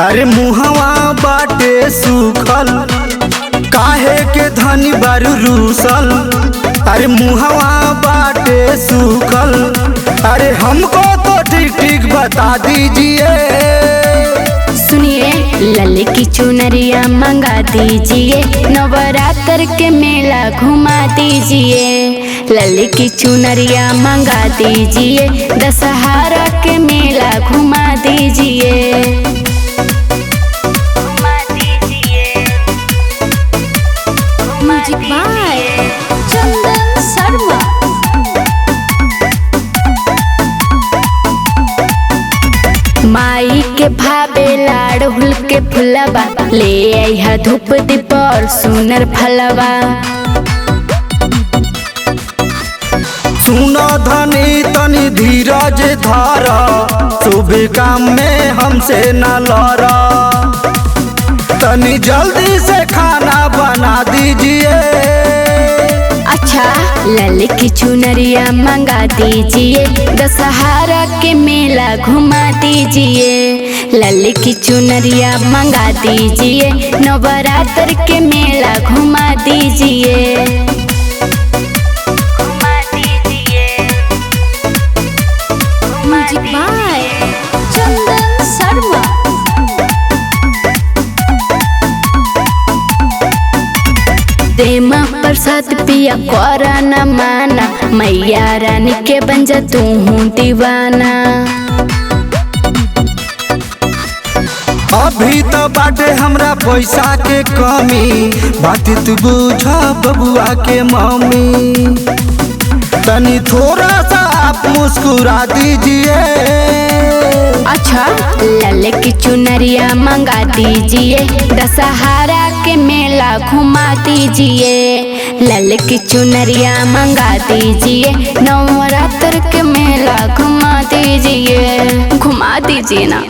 अरे मुहवा बाटे सूखल काहे के धनी बारू रूसल। अरे मुहवा बाटे सूखल, अरे हमको तो ठीक ठीक बता दीजिए। सुनिए लल की चुनरिया मंगा दीजिए, नवरात्र के मेला घुमा दीजिए। लल की चुनरिया मंगा दीजिए, दशहरा के मेला घुमा दीजिए। म्यूजिक बाय चंदन शर्मा। माई के भावे लाड़हुल के फुलवा, ले आइहा धूप दीप और सुनर फलवा। सुनो धनी तनी धीरज धारा, शुभ काम में हमसे न लड़ा। तनी जल्दी से खाना बना दीजिए। अच्छा लल की चुनरिया मंगा दीजिए, दशहरा के मेला घुमा दीजिए। लल की चुनरिया मंगा दीजिए, नवरात्र के मेला घुमा दीजिए। म्यूजिक बाय चंदन शर्मा। देमा प्रसाद पिया कोरा न माना, मैया रानी के बन जा तू हूँ दीवाना। अभी तो बाटे हमरा पैसा के कमी, बात तू बुझा बबुआ के मम्मी। तनी थोड़ा सा आप मुस्कुरा दीजिए। अच्छा लल की चुनरिया मंगा दीजिए, दशहरा के मेला घुमा दीजिए। लल की चुनरिया मंगा दीजिए, नवरात्र के मेला घुमा दीजिए। घुमा दीजिए ना।